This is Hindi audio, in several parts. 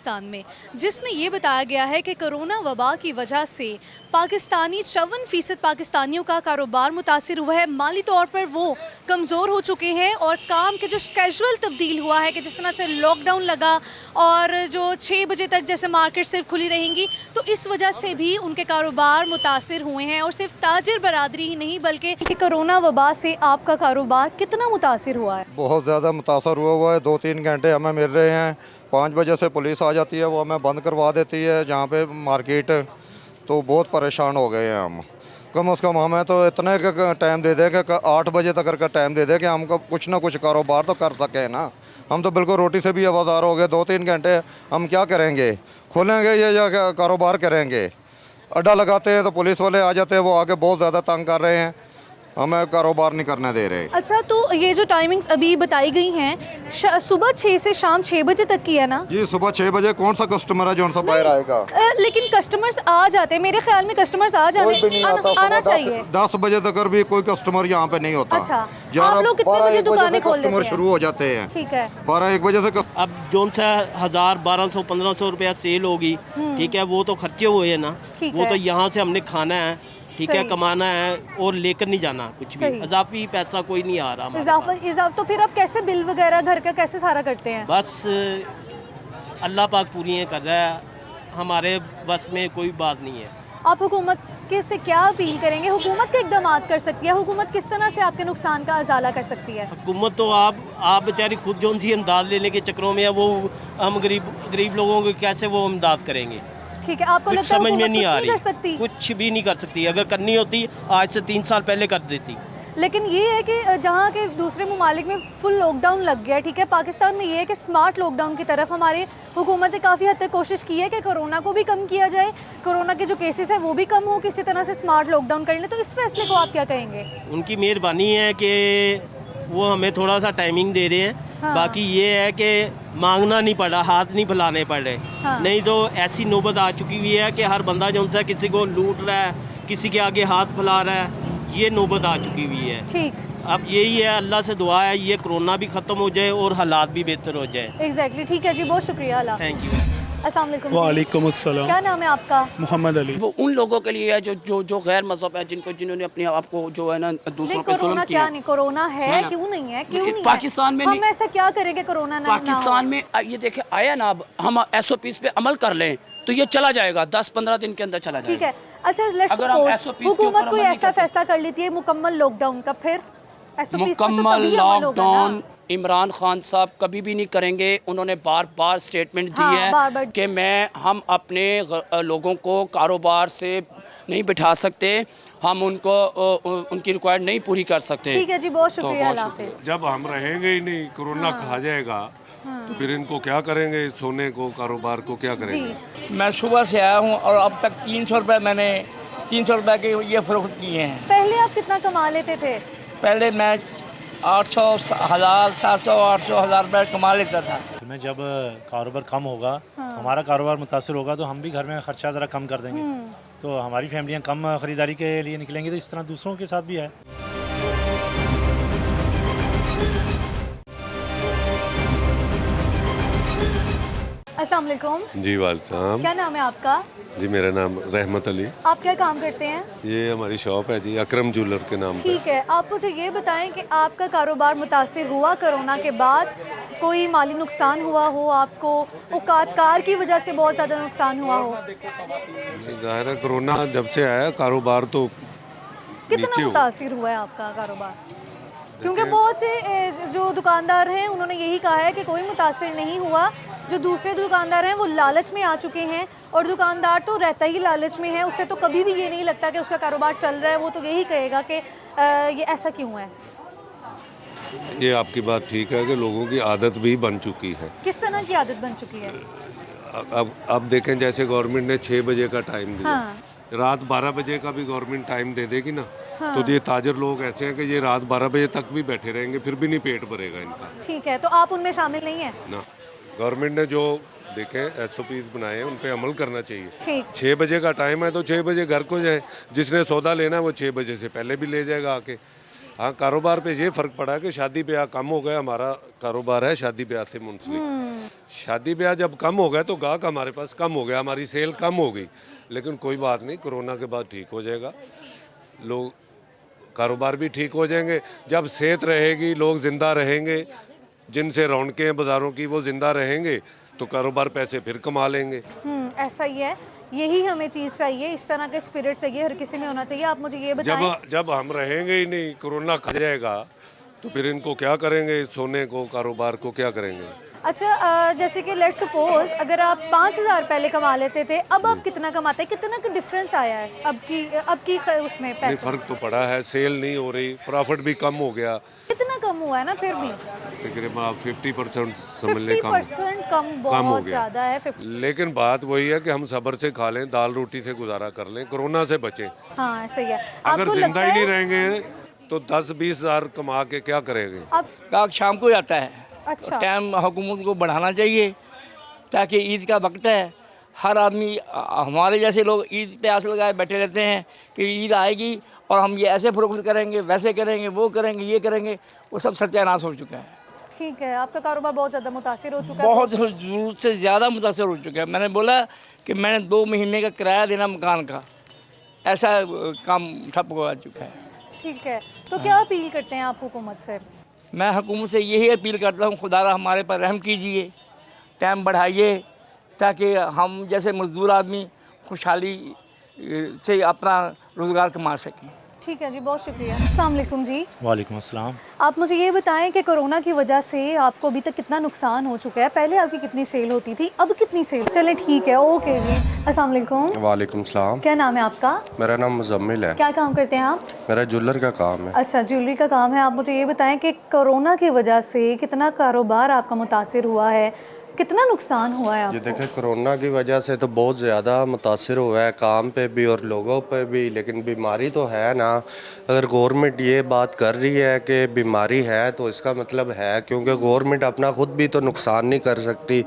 पाकिस्तान में, जिसमें ये बताया गया है कि कोरोना वबा की वजह से पाकिस्तानी 54% पाकिस्तानियों का कारोबार मुतासिर हुआ है। माली तौर पर वो कमज़ोर हो चुके हैं और काम के जो कैजुअल तब्दील हुआ है कि जिस तरह से लॉकडाउन लगा और जो 6 बजे तक जैसे मार्केट सिर्फ खुली रहेंगी, तो इस वजह से भी उनके कारोबार मुतासिर हुए हैं। और सिर्फ ताजिर बरादरी ही नहीं बल्कि कोरोना वबा से आपका कारोबार कितना मुतासिर हुआ है? बहुत ज़्यादा मुतासर हुआ है। 2-3 घंटे हमें मिल रहे हैं। 5 बजे से पुलिस आ जाती है, वो हमें बंद करवा देती है जहाँ पे मार्केट। तो बहुत परेशान हो गए हैं हम। कम से कम हमें तो इतने का टाइम दे दे कि 8 बजे तक का टाइम दे दे कि हमको कुछ ना कुछ कारोबार तो कर सकें ना। हम तो बिल्कुल रोटी से भी आवाज़ार हो गए। 2-3 घंटे हम क्या करेंगे? खोलेंगे या कारोबार करेंगे? अड्डा लगाते हैं तो पुलिस वाले आ जाते हैं, वो आके बहुत ज़्यादा तंग कर रहे हैं, हमें कारोबार नहीं करने दे रहे। अच्छा, तो ये जो टाइमिंग्स अभी बताई गई हैं सुबह 6 से शाम 6 बजे तक की है ना? जी, सुबह 6 बजे कौन सा कस्टमर है जो सा बाहर आएगा? लेकिन कस्टमर्स आ जाते हैं, मेरे ख्याल में कस्टमर्स आ जाते आना चाहिए। 10 बजे तक भी कोई कस्टमर यहाँ पे नहीं होता। अच्छा, आप लोग कितने बजे दुकानें खोल लेते हैं? शुरू हो जाते हैं। ठीक है, 12-1 बजे से। अब जो सा 1000, 1200, 1500 रुपया सेल होगी, ठीक है, वो तो खर्चे हुए हैं ना। वो तो यहाँ से हमने खाना है, ठीक है, कमाना है और लेकर नहीं जाना कुछ भी। इजाफी पैसा कोई नहीं आ रहा। इजाफा तो फिर आप कैसे बिल वगैरह घर का कैसे सारा करते हैं? बस अल्लाह पाक पूरी कर रहा है, हमारे बस में कोई बात नहीं है। आप हुकूमत के से क्या अपील करेंगे? हुकूमत के इकदाम कर सकती है, हुकूमत किस तरह से आपके नुकसान का अजाला कर सकती है? हुकूमत तो आप बेचारी खुद जो सी इमदाद लेने के चक्करों में है, वो हम गरीब लोगों को कैसे वो इमदाद करेंगे? ठीक है, आपको लगता है समझ में नहीं आ कर सकती? रही, कुछ भी नहीं कर सकती। अगर करनी होती आज से 3 साल पहले कर देती। लेकिन ये है कि जहाँ के दूसरे ममालिक में फुल लॉकडाउन लग गया, ठीक है, पाकिस्तान में ये है कि स्मार्ट लॉकडाउन की तरफ हमारी हुकूमत ने काफ़ी हद तक कोशिश की है कि कोरोना को भी कम किया जाए, कोरोना के जो केसेस हैं वो भी कम हो, किसी तरह से स्मार्ट लॉकडाउन कर लें। तो इस फैसले को आप क्या कहेंगे? उनकी मेहरबानी है कि वो हमें थोड़ा सा टाइमिंग दे रहे हैं। हाँ। बाकी ये है कि मांगना नहीं पड़ा, हाथ नहीं फैलाने पड़े। हाँ। नहीं तो ऐसी नौबत आ चुकी हुई है कि हर बंदा जो सा किसी को लूट रहा है, किसी के आगे हाथ फैला रहा है, ये नौबत आ चुकी हुई है। ठीक, अब यही है, अल्लाह से दुआ है ये कोरोना भी ख़त्म हो जाए और हालात भी बेहतर हो जाए। एग्जैक्टली, ठीक है जी, बहुत शुक्रिया। Thank you. अस्सलाम वालेकुम। वालेकुम अस्सलाम। क्या नाम है आपका? मोहम्मद अली। वो उन लोगों के लिए है जो गैर मज़हब है, जिन्होंने अपने आप को जो है ना दूसरों पे जुल्म किया। क्या नहीं, कोरोना है, क्यों नहीं है? क्यों नहीं पाकिस्तान में? हम ऐसा क्या करेंगे कोरोना ना? पाकिस्तान में ये देखे आया ना, अब हम SOPs पे अमल कर लें तो ये चला जाएगा, 10-15 दिन के अंदर चला जाएगा। ठीक है, अच्छा, अगर हम SOPs हुकूमत कोई ऐसा फैसला कर लेती है मुकम्मल लॉकडाउन का, फिर मुकम्मल लॉकडाउन इमरान खान साहब कभी भी नहीं करेंगे। उन्होंने बार बार स्टेटमेंट दी है कि हम अपने लोगों को कारोबार से नहीं बिठा सकते, हम उनको उनकी रिक्वायर्ड नहीं पूरी कर सकते। ठीक है जी, बहुत शुक्रिया, अल्लाह हाफिज़। जब हम रहेंगे ही नहीं, कोरोना खा जाएगा, तो फिर इनको क्या करेंगे? सोने को, कारोबार को क्या करेंगे? मैं सुबह से आया हूँ और अब तक 300 रुपये मैंने 300 रुपये के ये फरोख्त किए हैं। पहले आप कितना कमा लेते थे? पहले मैं 800, 1000, 700, 800, 1000 रुपये कमा लेता था। में जब कारोबार कम होगा, हमारा कारोबार मुतासर होगा, तो हम भी घर में खर्चा ज़रा कम कर देंगे, तो हमारी फैमिलियाँ कम ख़रीदारी के लिए निकलेंगी। तो इस तरह दूसरों के साथ भी है। अस्सलाम वालेकुम। जी वालेकुम। क्या नाम है आपका? जी मेरा नाम रहमत अली। आप क्या काम करते हैं? ये हमारी शॉप है जी, अकरम ज्वेलर के नाम पे। ठीक है, आप मुझे ये बताएं कि आपका कारोबार मुतासिर हुआ कोरोना के बाद? कोई माली नुकसान हुआ हो आपको? औकातकार की वजह से बहुत ज़्यादा नुकसान हुआ हो? ज़ाहिर है कोरोना जब से आया कारोबार तो कितना मुतासिर हुआ है आपका कारोबार? क्योंकि बहुत से जो दुकानदार हैं उन्होंने यही कहा है कि कोई मुतासिर नहीं हुआ। जो दूसरे दुकानदार हैं वो लालच में आ चुके हैं, और दुकानदार तो रहता ही लालच में है, उससे तो कभी भी ये नहीं लगता कि उसका कारोबार चल रहा है। वो तो यही कहेगा कि ये ऐसा क्यों है। ये आपकी बात ठीक है कि लोगों की आदत भी बन चुकी है। किस तरह की आदत बन चुकी है? अब देखें, जैसे गवर्नमेंट ने 6 बजे का टाइम दिया, रात 12 बजे का भी गवर्नमेंट टाइम दे देगी ना, तो ये ताजर लोग ऐसे हैं कि ये रात 12 बजे तक भी बैठे रहेंगे, फिर भी नहीं पेट भरेगा इनका। ठीक है, तो आप उनमें शामिल नहीं हैं ना। गवर्नमेंट ने जो देखें SOPs बनाए हैं उन पे अमल करना चाहिए। 6 बजे का टाइम है तो 6 बजे घर को जाए, जिसने सौदा लेना है वो 6 बजे से पहले भी ले जाएगा आके। हाँ, कारोबार पे ये फ़र्क पड़ा है कि शादी ब्याह कम हो गया, हमारा कारोबार है शादी ब्याह से मुंसलिक। शादी ब्याह जब कम हो गया तो गाहक हमारे पास कम हो गया, हमारी सेल कम हो गई, लेकिन कोई बात नहीं, कोरोना के बाद ठीक हो जाएगा, लोग कारोबार भी ठीक हो जाएंगे। जब सेहत रहेगी, लोग ज़िंदा रहेंगे, जिनसे रौनकें हैं बाज़ारों की वो ज़िंदा रहेंगे, तो कारोबार पैसे फिर कमा लेंगे। ऐसा ही है, यही हमें चीज़ चाहिए, इस तरह का स्पिरिट चाहिए, हर किसी में होना चाहिए। आप मुझे ये बताएं, जब हम रहेंगे ही नहीं, कोरोना खा जाएगा, तो फिर इनको क्या करेंगे, सोने को, कारोबार को क्या करेंगे? अच्छा जैसे कि लेट्स सपोज अगर आप 5,000 पहले कमा लेते थे, अब आप कितना कमाते हैं, कितना का डिफरेंस आया है अब की उसमें नहीं, पैसे? फ़र्क तो पड़ा है, सेल नहीं हो रही, प्रॉफिट भी कम हो गया, कितना कम हुआ है ना, फिर भी तकरीबन 50% समझ लें, 50% कम हो बहुत गया। ज़्यादा है। लेकिन बात वही है कि हम सब्र से खा लें, दाल रोटी से गुजारा कर लें, कोरोना से बचें। हाँ सही है। अगर आपको जिंदा लगता ही नहीं है रहेंगे तो 10-20 हज़ार कमा के क्या करेंगे? आप गाहक शाम को जाता है, अच्छा टाइम हुकूमत को बढ़ाना चाहिए, ताकि ईद का वक्त है, हर आदमी हमारे जैसे लोग ईद पे आस लगाए बैठे रहते हैं कि ईद आएगी और हम ये ऐसे फरोख्त करेंगे, वैसे करेंगे, वो करेंगे, ये करेंगे, वो सब सत्यानाश हो चुका है। ठीक है, आपका कारोबार बहुत ज़्यादा मुतासिर हो चुका है। बहुत ज़रूरत से ज़्यादा मुतासर हो चुका है। मैंने बोला कि मैंने 2 महीने का किराया देना मकान का, ऐसा काम ठप हो चुका है। ठीक है, तो क्या अपील करते हैं आप हुकूमत से? मैं हुकूमत से यही अपील करता हूँ, खुदारा हमारे पर रहम कीजिए, टाइम बढ़ाइए, ताकि हम जैसे मज़दूर आदमी खुशहाली से अपना रोज़गार कमा सकें। ठीक है जी, बहुत शुक्रिया। अस्सलाम वालेकुम जी। वालेकुम अस्सलाम। आप मुझे ये बताएं कि कोरोना की वजह से आपको अभी तक कितना नुकसान हो चुका है? पहले आपकी कितनी सेल होती थी, अब कितनी सेल? चले ठीक है, ओके जी। अस्सलाम वालेकुम। वालेकुम सलाम। क्या नाम है आपका? मेरा नाम मुजम्मिल है। क्या काम करते हैं आप? मेरा ज्वेलर का काम है। अच्छा, ज्वेलरी का काम है। आप मुझे ये बताएं कि कोरोना की वजह से कितना कारोबार आपका मुतासिर हुआ है, कितना नुकसान हुआ है जी आपको? देखिए, कोरोना की वजह से तो बहुत ज़्यादा मुतासिर हुआ है, काम पे भी और लोगों पे भी, लेकिन बीमारी तो है ना। अगर गवर्नमेंट ये बात कर रही है कि बीमारी है तो इसका मतलब है, क्योंकि गवर्नमेंट अपना खुद भी तो नुकसान नहीं कर सकती।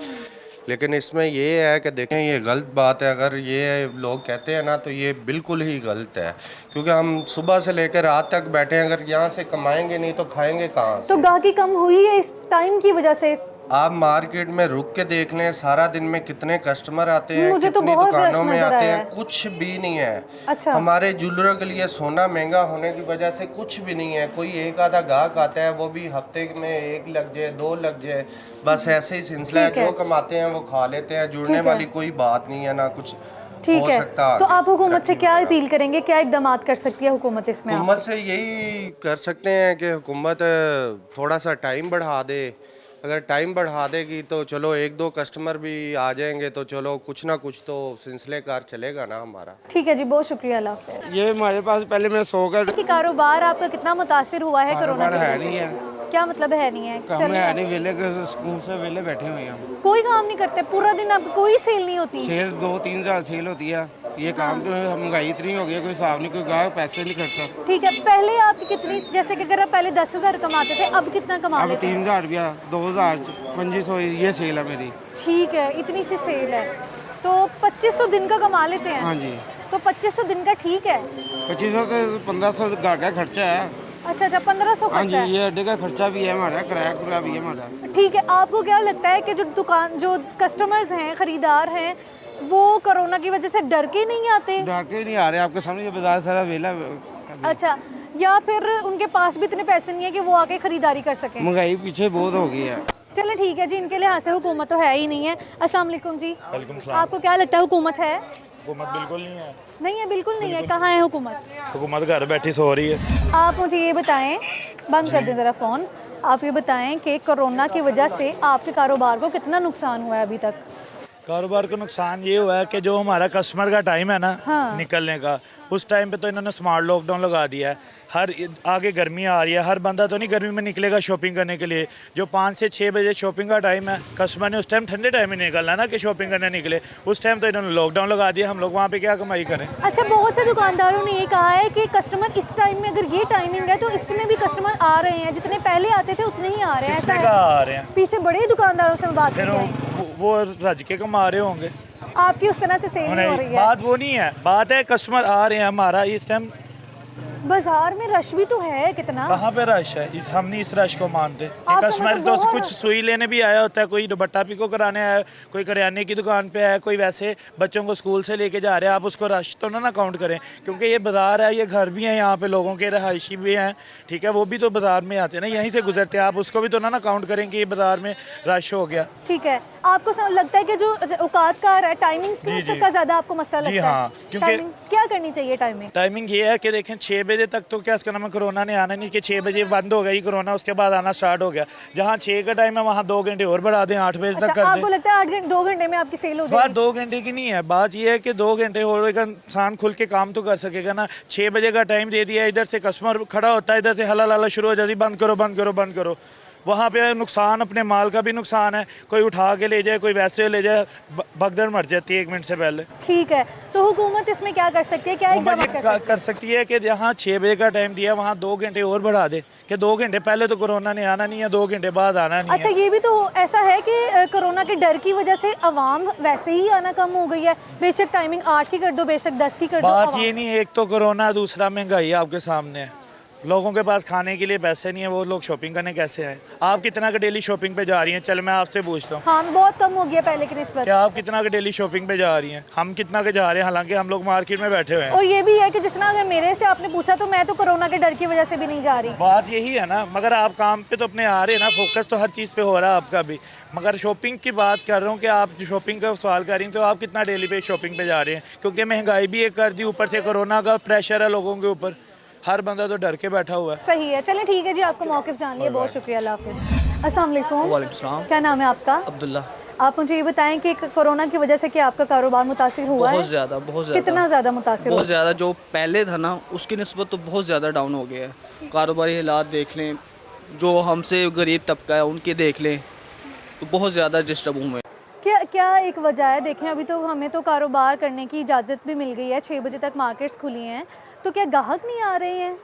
लेकिन इसमें ये है कि देखें, ये गलत बात है, अगर ये लोग कहते हैं ना तो ये बिल्कुल ही गलत है, क्योंकि हम सुबह से लेकर रात तक बैठे हैं, अगर यहाँ से कमाएंगे नहीं तो खाएंगे कहाँ से? तो गाहकी कम हुई है इस टाइम की वजह से? आप मार्केट में रुक के देख लें, सारा दिन में कितने कस्टमर आते हैं, मुझे तो कितनी बहुत दुकानों रश में नजर आते आया हैं, है। कुछ भी नहीं है। अच्छा। हमारे ज्वेलरों के लिए सोना महंगा होने की वजह से कुछ भी नहीं है। कोई एक आधा गाहक आता है, वो भी हफ्ते में 1 लग जाए, 2 लग जाए, बस ऐसे ही सिलसिला है। ठीक है। जो कमाते हैं वो खा लेते हैं, जुड़ने ठीक है। वाली कोई बात नहीं है, ना कुछ ठीक हो है, सकता। तो आप हुकूमत से क्या अपील करेंगे, क्या इकदाम कर सकती है हुकूमत इसमें? हुकूमत से यही कर सकते हैं कि हुकूमत थोड़ा सा टाइम बढ़ा दे। अगर टाइम बढ़ा देगी तो चलो 1-2 कस्टमर भी आ जाएंगे, तो चलो कुछ ना कुछ तो सिलसिलेकार चलेगा ना हमारा। ठीक है जी, बहुत शुक्रिया। अल्लाह हाफ़िज़। ये हमारे पास पहले मैं सो कर कि कारोबार आपका कितना मुतासिर हुआ है कोरोना की है वजह नहीं से? है, क्या मतलब है नहीं है? काम है नहीं, वेले के स्कूल से वेले बैठे हुए हैं हम। कोई काम नहीं करते पूरा दिन, आपको कोई सेल नहीं होती? सेल 2-3 हज़ार सेल होती है। ये काम तो है, महंगाई इतनी हो गई है, कोई हिसाब नहीं, कोई गाहक पैसे नहीं करता। ठीक है, पहले आपकी कितनी, जैसे कि अगर आप पहले 10,000 कमाते थे, अब कितना कमा अब लेते हैं? 3,000 रुपया, 2,000, 2,500 ये सेल है मेरी। ठीक है, इतनी सी सेल है तो 2,500 दिन का कमा लेते हैं? हाँ जी, तो 2,500 दिन का ठीक है। 2,500 तो 1,500 घर का खर्चा है। अच्छा अच्छा, 1,500 हाँ जी, खर्चा है। ये अड्डे का खर्चा भी है हमारा, किराया भी है हमारा। ठीक है, आपको क्या लगता है कि जो कस्टमर्स हैं, खरीदार हैं, वो कोरोना की वजह से डर के नहीं आते? डर के नहीं आ रहे, आपके सामने ये बाजार सारा वेला। अच्छा, या फिर उनके पास भी इतने पैसे नहीं है कि वो आके खरीदारी कर सकें? महंगाई पीछे बहुत हो गई है। चलो ठीक है जी, इनके लिहाज से हुकूमत तो है ही नहीं है। अस्सलाम वालेकुम जी। वालेकुम सलाम। आपको क्या लगता है हुकूमत है? हुकूमत बिल्कुल नहीं है, नहीं है, बिल्कुल नहीं है। कहाँ है हुकूमत? हुकूमत घर बैठी सो रही है। आप मुझे ये बताएं, बंद कर दें ज़रा फ़ोन। आप ये बताएं कि कोरोना की वजह से आपके कारोबार को कितना नुकसान हुआ है अभी तक? कारोबार का नुकसान ये हुआ है कि जो हमारा कस्टमर का टाइम है ना, हाँ। निकलने का, उस टाइम पे तो इन्होंने स्मार्ट लॉकडाउन लगा दिया है। हर आगे गर्मी आ रही है, हर बंदा तो नहीं गर्मी में निकलेगा शॉपिंग करने के लिए। जो 5 से 6 बजे शॉपिंग का टाइम है, कस्टमर ने उस टाइम ठंडे टाइम में निकलना है ना कि शॉपिंग करने निकले, उस टाइम तो इन्होंने लॉकडाउन लगा दिया। हम लोग वहाँ पे क्या कमाई करें? अच्छा, बहुत से दुकानदारों ने ये कहा है कि कस्टमर इस टाइम में, अगर ये टाइमिंग है तो इसमें भी कस्टमर आ रहे हैं, जितने पहले आते थे उतने ही आ रहे हैं। किसने ऐसा कहा है? आ रहे हैं? पीछे बड़े दुकानदारों से बात फिर की है। वो रज के कमा रहे होंगे। आपकी उस तरह से सेल नहीं हो रही है? बात वो नहीं है, बात है कस्टमर आ रहे हैं हमारा इस टाइम बाजार में रश भी तो है कितना। कहाँ पे रश है, हम नहीं इस रश को मानते। आप कस्टमर समझ तो बहुत- कुछ सुई लेने भी आया होता है, कोई दुपट्टा पिको कराने आया है, कोई करियाने की दुकान पे है, कोई वैसे बच्चों को स्कूल से लेके जा रहे हैं। आप उसको रश तो ना काउंट करें, क्योंकि ये बाजार है, ये घर भी है, यहाँ पे लोगों के रहायशी भी हैं, ठीक है, वो भी तो बाजार में आते हैं ना, यहीं से गुजरते हैं। आप उसको भी तो ना काउंट करें कि ये बाजार में रश हो गया। ठीक है, आपको लगता है कि जो औकातकार है टाइमिंग जी, जी। का ज्यादा आपको मसला जी, लगता है? हाँ, क्योंकि- टाइमिंग क्या करनी चाहिए टाइमिंग? टाइमिंग ये है कि देखें 6 बजे तक तो क्या इसका नाम है, कोरोना ने आना नहीं कि 6 बजे बंद हो गई कोरोना, उसके बाद आना स्टार्ट हो गया। जहाँ 6 का टाइम है वहाँ 2 घंटे और बढ़ा दें, 8 बजे तक अच्छा, कर आपको दें। लगता है 8 घंटे 2 घंटे में आपकी सेल हो बात जाएगी? 2 घंटे की नहीं है, बात ये है कि 2 घंटे और एक इंसान खुल के काम तो कर सकेगा ना। 6 बजे का टाइम दे दिया, इधर से कस्टमर खड़ा होता है, इधर से हला लाला शुरू हो जाती, बंद करो बंद करो बंद करो। वहाँ पे नुकसान, अपने माल का भी नुकसान है, कोई उठा के ले जाए, कोई वैसे ले जाए, भगदड़ मर जाती है 1 मिनट से पहले। ठीक है, तो हुकूमत इसमें क्या कर सकती है, क्या हुकूमत इकदाम ये कर सकती है? कर सकती है कि जहाँ 6 बजे का टाइम दिया वहाँ 2 घंटे और बढ़ा दे, कि 2 घंटे पहले तो कोरोना ने आना नहीं है, 2 घंटे बाद आना नहीं अच्छा, है। ये भी तो ऐसा है कि कोरोना के डर की वजह से अवाम वैसे ही आना कम हो गई है। बेशक टाइमिंग 8 की कर दो, बेशक 10 की कर दो, बात अवाम- ये नहीं है, एक तो कोरोना, दूसरा महंगाई आपके सामने है। लोगों के पास खाने के लिए पैसे नहीं है, वो लोग शॉपिंग करने कैसे आए? आप कितना का डेली शॉपिंग पे जा रही हैं? चल मैं आपसे पूछता हूँ, हाँ, बहुत कम हो गया पहले की निस्बत। क्या आप कितना का डेली शॉपिंग पे जा रही हैं? हम कितना के जा रहे हैं, हालांकि हम लोग मार्केट में बैठे हुए हैं। और ये भी है कि जितना अगर मेरे से आपने पूछा तो मैं तो कोरोना के डर की वजह से भी नहीं जा रही। बात यही है ना, मगर आप काम पे तो अपने आ रहे हैं ना, फोकस तो हर चीज़ पे हो रहा है आपका भी। मगर शॉपिंग की बात कर रहा हूँ कि आप शॉपिंग का सवाल कर रही हैं, तो आप कितना डेली पे शॉपिंग पे जा रहे हैं? क्योंकि महंगाई भी एक कर दी, ऊपर से कोरोना का प्रेशर है लोगों के ऊपर, हर बंदा तो डर के बैठा हुआ है। सही है, चलें ठीक है जी, आपको मौक़िफ़ जान लिया, बहुत शुक्रिया, अल्लाह हाफ़िज़। अस्सलाम वालेकुम। वालेकुम सलाम। क्या नाम है आपका? अब्दुल्ला। आप मुझे ये बताएं कि कोरोना की वजह से क्या आपका कारोबार मुतासिर हुआ है? बहुत ज़्यादा, बहुत ज़्यादा। कितना ज़्यादा मुतासिर बहुत हुआ? ज़्यादा, जो पहले था ना उसकी निस्बत तो बहुत ज़्यादा डाउन हो गया है। कारोबारी हालात देख लें, जो हमसे गरीब तबका है उनके देख लें, तो बहुत ज़्यादा डिस्टर्ब हुए। क्या क्या एक वजह है? देखें, अभी तो हमें तो कारोबार करने की इजाज़त भी मिल गई है, 6 बजे तक मार्केट्स खुली हैं, तो क्या ग्राहक नहीं आ रहे हैं?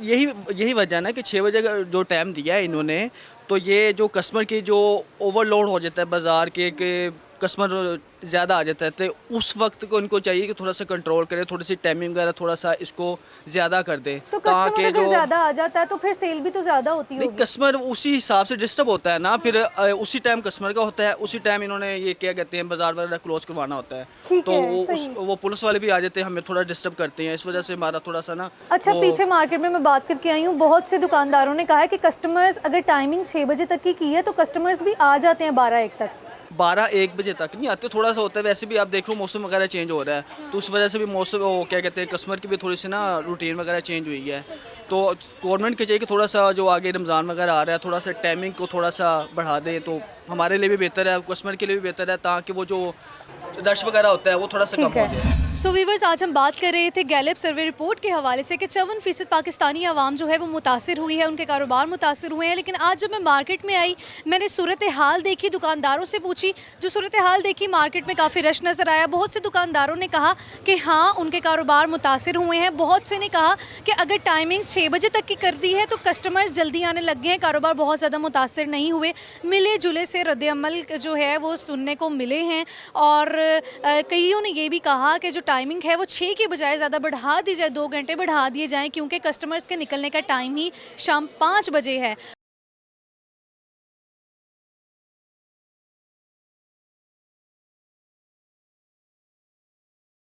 यही वजह है ना कि 6 बजे का जो टाइम दिया है इन्होंने, तो ये जो कस्टमर की जो ओवरलोड हो जाता है बाज़ार के कस्टमर ज़्यादा आ जाता है, तो उस वक्त को इनको चाहिए कि थोड़ा सा कंट्रोल करें, थोड़ी सी टाइमिंग वगैरह थोड़ा सा इसको ज़्यादा कर दे, तो कस्टमर अगर ज़्यादा आ जाता है तो फिर सेल भी तो ज़्यादा होती होगी। कस्टमर उसी हिसाब से डिस्टर्ब होता है ना, फिर उसी टाइम कस्टमर का होता है, उसी टाइम इन्होंने ये क्या कहते हैं बाजार वगैरह क्लोज करवाना होता है, ठीक तो है, सही। वो पुलिस वाले भी आ जाते हैं, हमें थोड़ा डिस्टर्ब करते हैं, इस वजह से हमारा थोड़ा सा ना। अच्छा, पीछे मार्केट में मैं बात करके आई हूँ, बहुत से दुकानदारों ने कहा है कि कस्टमर्स अगर टाइमिंग 6 बजे तक की है तो कस्टमर्स भी आ जाते हैं 12-1 तक। 12-1 बजे तक नहीं आते, थोड़ा सा होता है। वैसे भी आप देखो मौसम वगैरह चेंज हो रहा है, तो उस वजह से भी मौसम वो क्या कहते हैं कस्टमर की भी थोड़ी सी ना रूटीन वगैरह चेंज हुई है। तो गवर्नमेंट के चाहिए कि थोड़ा सा जो आगे रमज़ान वगैरह आ रहा है, थोड़ा सा टाइमिंग को थोड़ा सा बढ़ा दें, तो हमारे लिए भी बेहतर है, कस्टमर के लिए भी बेहतर है, ताकि वो जो रश वगैरह होता है वो थोड़ा सा कम हो जाए। सो वीवर्स, आज हम बात कर रहे थे गैलेप सर्वे रिपोर्ट के हवाले से कि 54% पाकिस्तानी आवाम जो है वो मुतासिर हुई है, उनके कारोबार मुतासिर हुए हैं। लेकिन आज जब मैं मार्केट में आई, मैंने सूरत हाल देखी, दुकानदारों से पूछी, जो सूरत हाल देखी मार्केट में काफ़ी रश नज़र आया। बहुत से दुकानदारों ने कहा कि हाँ, उनके कारोबार मुतासिर हुए हैं। बहुत से ने कहा कि अगर टाइमिंग 6 बजे तक की कर दी है तो कस्टमर्स जल्दी आने लग गए हैं, कारोबार बहुत ज़्यादा मुतासिर नहीं हुए। मिले जुले से रद्द-ए-अमल जो है वो सुनने को मिले हैं, और कईयों ने ये भी कहा कि जो टाइमिंग है वो 6 की बजाय ज़्यादा बढ़ा दी जाए, 2 घंटे बढ़ा दिए जाएँ, क्योंकि कस्टमर्स के निकलने का टाइम ही शाम 5 बजे है।